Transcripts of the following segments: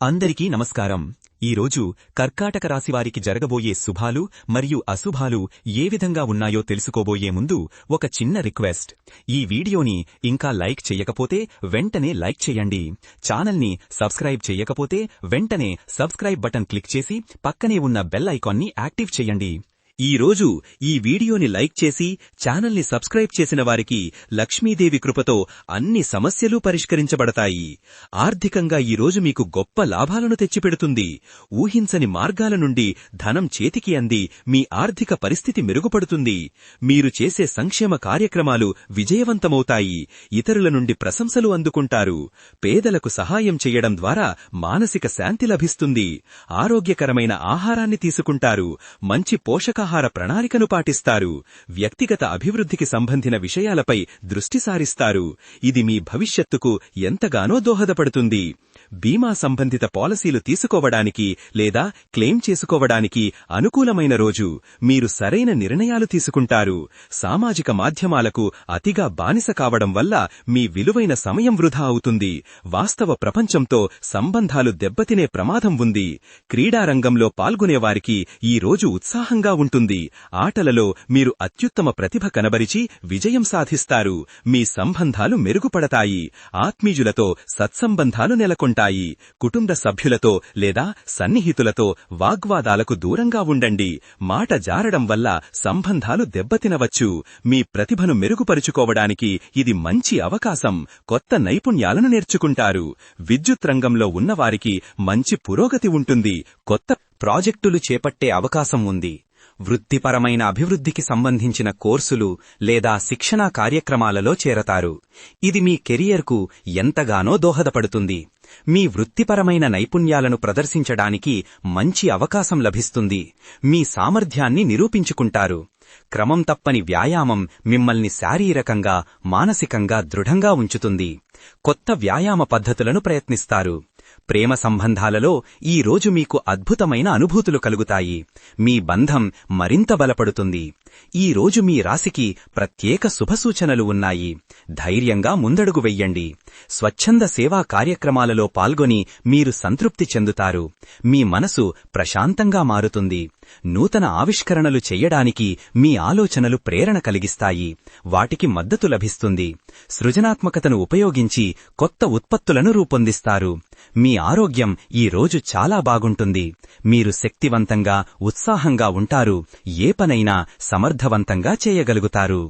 అందరికీ నమస్కారం. ఈరోజు కర్కాటక రాశివారికి జరగబోయే శుభాలు మరియు అశుభాలు ఏ విధంగా ఉన్నాయో తెలుసుకోబోయే ముందు ఒక చిన్న రిక్వెస్ట్. ఈ వీడియోని ఇంకా లైక్ చెయ్యకపోతే వెంటనే లైక్ చెయ్యండి. ఛానల్ని సబ్స్క్రైబ్ చెయ్యకపోతే వెంటనే సబ్స్క్రైబ్ బటన్ క్లిక్ చేసి పక్కనే ఉన్న బెల్ ఐకాన్ని యాక్టివ్ చెయ్యండి. ఈరోజు ఈ వీడియోని లైక్ చేసి ఛానల్ని సబ్స్క్రైబ్ చేసిన వారికి లక్ష్మీదేవి కృపతో అన్ని సమస్యలు పరిష్కరించబడతాయి. ఆర్థికంగా ఈరోజు మీకు గొప్ప లాభాలను తెచ్చిపెడుతుంది. ఊహించని మార్గాల నుండి ధనం చేతికి అంది మీ ఆర్థిక పరిస్థితి మెరుగుపడుతుంది. మీరు చేసే సంక్షేమ కార్యక్రమాలు విజయవంతమవుతాయి. ఇతరుల నుండి ప్రశంసలు అందుకుంటారు. పేదలకు సహాయం చేయడం ద్వారా మానసిక శాంతి లభిస్తుంది. ఆరోగ్యకరమైన ఆహారాన్ని తీసుకుంటారు. మంచి పోషకాహార ప్రణాళికను పాటిస్తారు. వ్యక్తిగత అభివృద్ధికి సంబంధించిన విషయాలపై దృష్టి సారిస్తారు. ఇది మీ భవిష్యత్తుకు ఎంతగానో దోహదపడుతుంది. బీమా సంబంధిత పాలసీలు తీసుకోవడానికి లేదా క్లెయిమ్ చేసుకోవడానికి అనుకూలమైన రోజు. మీరు సరైన నిర్ణయాలు తీసుకుంటారు. సామాజిక మాధ్యమాలకు అతిగా బానిస కావడం వల్ల మీ విలువైన సమయం వృధా అవుతుంది. వాస్తవ ప్రపంచంతో సంబంధాలు దెబ్బతినే ప్రమాదం ఉంది. క్రీడారంగంలో పాల్గొనేవారికి ఈ రోజు ఉత్సాహంగా ఉంటుంది. ఆటలలో మీరు అత్యుత్తమ ప్రతిభ కనబరిచి విజయం సాధిస్తారు. మీ సంబంధాలు మెరుగుపడతాయి. ఆత్మీయులతో సత్సంబంధాలు నెలకొంటాయి. కుటుంబ సభ్యులతో లేదా సన్నిహితులతో వాగ్వాదాలకు దూరంగా ఉండండి. మాట జారడం వల్ల సంబంధాలు దెబ్బతినవచ్చు. మీ ప్రతిభను మెరుగుపరుచుకోవడానికి ఇది మంచి అవకాశం. కొత్త నైపుణ్యాలను నేర్చుకుంటారు. విద్యుత్ రంగంలో ఉన్నవారికి మంచి పురోగతి ఉంటుంది. కొత్త ప్రాజెక్టులు చేపట్టే అవకాశం ఉంది. వృత్తిపరమైన అభివృద్ధికి సంబంధించిన కోర్సులు లేదా శిక్షణా కార్యక్రమాలలో చేరతారు. ఇది మీ కెరియర్కు ఎంతగానో దోహదపడుతుంది. మీ వృత్తిపరమైన నైపుణ్యాలను ప్రదర్శించడానికి మంచి అవకాశం లభిస్తుంది. మీ సామర్థ్యాన్ని నిరూపించుకుంటారు. క్రమం తప్పని వ్యాయామం మిమ్మల్ని శారీరకంగా, మానసికంగా దృఢంగా ఉంచుతుంది. కొత్త వ్యాయామ పద్ధతులను ప్రయత్నిస్తారు. ప్రేమ సంబంధాలలో ఈ రోజు మీకు అద్భుతమైన అనుభూతులు కలుగుతాయి. మీ బంధం మరింత బలపడుతుంది. ఈ రోజు మీ రాశికి ప్రత్యేక శుభసూచనలు ఉన్నాయి. ధైర్యంగా ముందడుగు వెయ్యండి. స్వచ్ఛంద సేవా కార్యక్రమాలలో పాల్గొని మీరు సంతృప్తి చెందుతారు. మీ మనసు ప్రశాంతంగా మారుతుంది. నూతన ఆవిష్కరణలు చెయ్యడానికి మీ ఆలోచనలు ప్రేరణ కలిగిస్తాయి. వాటికి మద్దతు లభిస్తుంది. సృజనాత్మకతను ఉపయోగించి కొత్త ఉత్పత్తులను రూపొందిస్తారు. మీ ఆరోగ్యం ఈ రోజు చాలా బాగుంటుంది. మీరు శక్తివంతంగా, ఉత్సాహంగా ఉంటారు. ఏ పనైనా సమర్థవంతంగా చేయగలుగుతారు.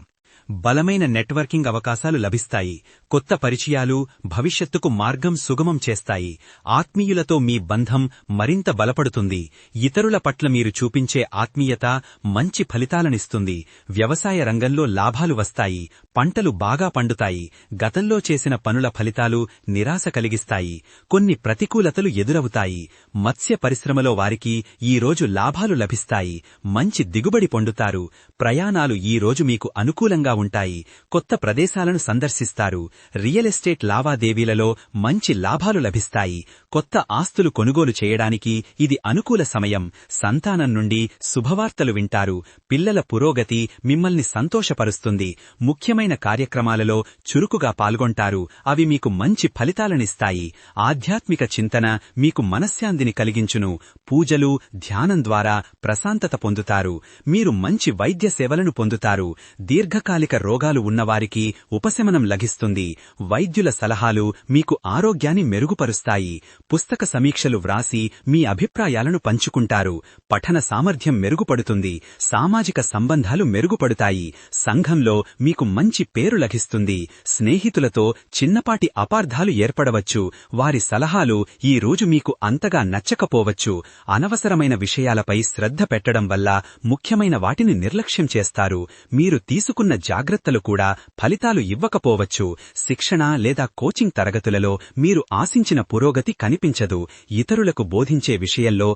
బలమైన నెట్వర్కింగ్ అవకాశాలు లభిస్తాయి. కొత్త పరిచయాలు భవిష్యత్తుకు మార్గం సుగమం చేస్తాయి. ఆత్మీయులతో మీ బంధం మరింత బలపడుతుంది. ఇతరుల పట్ల మీరు చూపించే ఆత్మీయత మంచి ఫలితాలనిస్తుంది. వ్యవసాయ రంగంలో లాభాలు వస్తాయి. పంటలు బాగా పండుతాయి. గతంలో చేసిన పనుల ఫలితాలు నిరాశ కలిగిస్తాయి. కొన్ని ప్రతికూలతలు ఎదురవుతాయి. మత్స్య పరిశ్రమలో వారికి ఈ రోజు లాభాలు లభిస్తాయి. మంచి దిగుబడి పొందుతారు. ప్రయాణాలు ఈ రోజు మీకు అనుకూలంగా ఉంటాయి. కొత్త ప్రదేశాలను సందర్శిస్తారు. రియల్ ఎస్టేట్ లావాదేవీలలో మంచి లాభాలు లభిస్తాయి. కొత్త ఆస్తులు కొనుగోలు చేయడానికి ఇది అనుకూల సమయం. సంతానం నుండి శుభవార్తలు వింటారు. పిల్లల పురోగతి మిమ్మల్ని సంతోషపరుస్తుంది. ముఖ్యమైన కార్యక్రమాలలో చురుకుగా పాల్గొంటారు. అవి మీకు మంచి ఫలితాలనిస్తాయి. ఆధ్యాత్మిక చింతన మీకు మనశ్శాంతిని కలిగించును. పూజలు, ధ్యానం ద్వారా ప్రశాంతత పొందుతారు. మీరు మంచి వైద్య సేవలను పొందుతారు. దీర్ఘకాలిక రోగాలు ఉన్నవారికి ఉపశమనం లభిస్తుంది. వైద్యుల సలహాలు మీకు ఆరోగ్యాన్ని మెరుగుపరుస్తాయి. పుస్తక సమీక్షలు వ్రాసి మీ అభిప్రాయాలను పంచుకుంటారు. పఠన సామర్థ్యం మెరుగుపడుతుంది. సామాజిక సంబంధాలు మెరుగుపడతాయి. సంఘంలో మీకు మంచి పేరు లభిస్తుంది. స్నేహితులతో చిన్నపాటి అపార్థాలు ఏర్పడవచ్చు. వారి సలహాలు ఈ రోజు మీకు అంతగా నచ్చకపోవచ్చు. అనవసరమైన విషయాలపై శ్రద్ధ పెట్టడం వల్ల ముఖ్యమైన వాటిని నిర్లక్ష్యం చేస్తారు. మీరు తీసుకున్న జాగ్రత్తలు కూడా ఫలితాలు ఇవ్వకపోవచ్చు. శిక్షణ లేదా కోచింగ్ తరగతులలో మీరు ఆశించిన పురోగతి కనిపించదు. ఇతరులకు బోధించే విషయంలో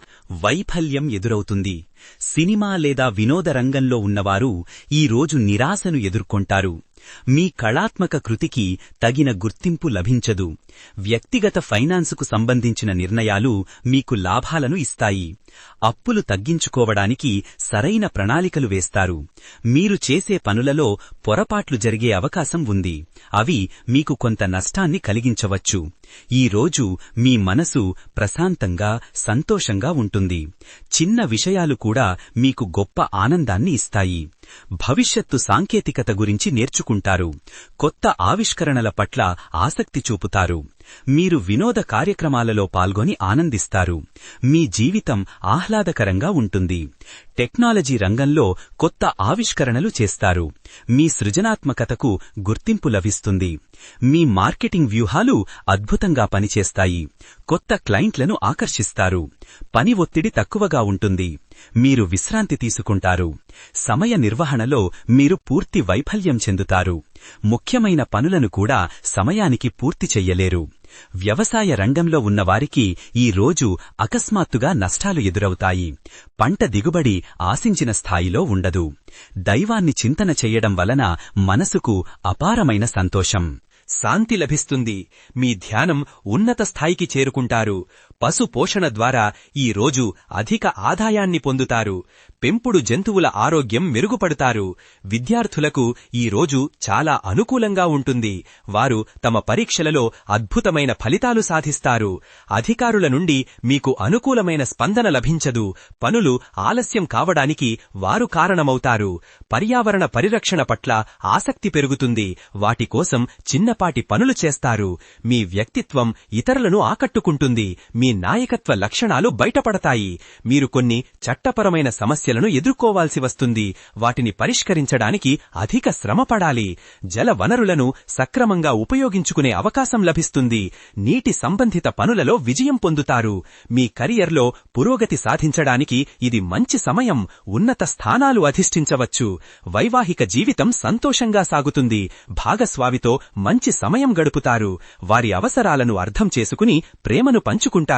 వైఫల్యం ఎదురవుతుంది. సినిమా లేదా వినోద రంగంలో ఉన్నవారు ఈ రోజు నిరాశను ఎదుర్కొంటారు. మీ కళాత్మక కృతికి తగిన గుర్తింపు లభించదు. వ్యక్తిగత ఫైనాన్సుకు సంబంధించిన నిర్ణయాలు మీకు లాభాలను ఇస్తాయి. అప్పులు తగ్గించుకోవడానికి సరైన ప్రణాళికలు వేస్తారు. మీరు చేసే పనులలో పొరపాట్లు జరిగే అవకాశం ఉంది. అవి మీకు కొంత నష్టాన్ని కలిగించవచ్చు. ఈ రోజు మీ మనసు ప్రశాంతంగా సంతోషంగా ఉంటుంది. చిన్న విషయాలు కూడా మీకు గొప్ప ఆనందాన్ని ఇస్తాయి. భవిష్యత్తు సాంకేతికత గురించి నేర్చుకుంటారు. కొత్త ఆవిష్కరణల పట్ల ఆసక్తి చూపుతారు. మీరు వినోద కార్యక్రమాలలో పాల్గొని ఆనందిస్తారు. మీ జీవితం ఆహ్లాదకరంగా ఉంటుంది. టెక్నాలజీ రంగంలో కొత్త ఆవిష్కరణలు చేస్తారు. మీ సృజనాత్మకతకు గుర్తింపు లభిస్తుంది. మీ మార్కెటింగ్ వ్యూహాలు అద్భుతంగా పనిచేస్తాయి. కొత్త క్లయింట్లను ఆకర్షిస్తారు. పని ఒత్తిడి తక్కువగా ఉంటుంది. మీరు విశ్రాంతి తీసుకుంటారు. సమయ నిర్వహణలో మీరు పూర్తి వైఫల్యం చెందుతారు. ముఖ్యమైన పనులను కూడా సమయానికి పూర్తి చెయ్యలేరు. వ్యవసాయ రంగంలో ఉన్నవారికి ఈ రోజు అకస్మాత్తుగా నష్టాలు ఎదురవుతాయి. పంట దిగుబడి ఆశించిన స్థాయిలో ఉండదు. దైవాన్ని చింతన చెయ్యడం వలన మనసుకు అపారమైన సంతోషం, శాంతి లభిస్తుంది. మీ ధ్యానం ఉన్నత స్థాయికి చేరుకుంటారు. పశు పోషణ ద్వారా ఈ రోజు అధిక ఆదాయాన్ని పొందుతారు. పెంపుడు జంతువుల ఆరోగ్యం మెరుగుపడతారు. విద్యార్థులకు ఈ రోజు చాలా అనుకూలంగా ఉంటుంది. వారు తమ పరీక్షలలో అద్భుతమైన ఫలితాలు సాధిస్తారు. అధికారుల నుండి మీకు అనుకూలమైన స్పందన లభించదు. పనులు ఆలస్యం కావడానికి వారు కారణమవుతారు. పర్యావరణ పరిరక్షణ పట్ల ఆసక్తి పెరుగుతుంది. వాటి కోసం చిన్నపాటి పనులు చేస్తారు. మీ వ్యక్తిత్వం ఇతరులను ఆకట్టుకుంటుంది. మీ నాయకత్వ లక్షణాలు బయటపడతాయి. మీరు కొన్ని చట్టపరమైన సమస్యలను ఎదుర్కోవాల్సి వస్తుంది. వాటిని పరిష్కరించడానికి అధిక శ్రమ పడాలి. జల వనరులను సక్రమంగా ఉపయోగించుకునే అవకాశం లభిస్తుంది. నీటి సంబంధిత పనులలో విజయం పొందుతారు. మీ కెరియర్లో పురోగతి సాధించడానికి ఇది మంచి సమయం. ఉన్నత స్థానాలు అధిష్ఠించవచ్చు. వైవాహిక జీవితం సంతోషంగా సాగుతుంది. భాగస్వామితో మంచి సమయం గడుపుతారు. వారి అవసరాలను అర్థం చేసుకుని ప్రేమను పంచుకుంటారు.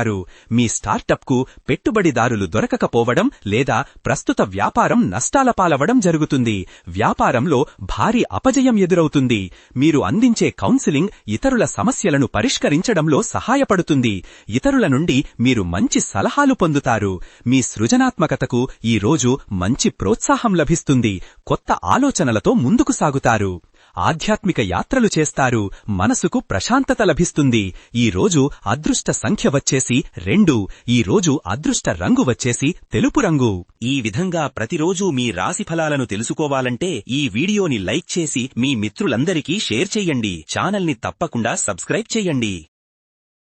మీ స్టార్టప్కు పెట్టుబడిదారులు దొరకకపోవడం లేదా ప్రస్తుత వ్యాపారం నష్టాల పాలవడం జరుగుతుంది. వ్యాపారంలో భారీ అపజయం ఎదురవుతుంది. మీరు అందించే కౌన్సిలింగ్ ఇతరుల సమస్యలను పరిష్కరించడంలో సహాయపడుతుంది. ఇతరుల నుండి మీరు మంచి సలహాలు పొందుతారు. మీ సృజనాత్మకతకు ఈ రోజు మంచి ప్రోత్సాహం లభిస్తుంది. కొత్త ఆలోచనలతో ముందుకు సాగుతారు. ఆధ్యాత్మిక యాత్రలు చేస్తారు. మనసుకు ప్రశాంతత లభిస్తుంది. ఈ రోజు అదృష్ట సంఖ్య వచ్చేసి 2. ఈ రోజు అదృష్ట రంగు వచ్చేసి తెలుపు రంగు. ఈ విధంగా ప్రతిరోజు మీ రాశి ఫలాలను తెలుసుకోవాలంటే ఈ వీడియోని లైక్ చేసి మీ మిత్రులందరికీ షేర్ చెయ్యండి. ఛానల్ని తప్పకుండా సబ్స్క్రైబ్ చెయ్యండి.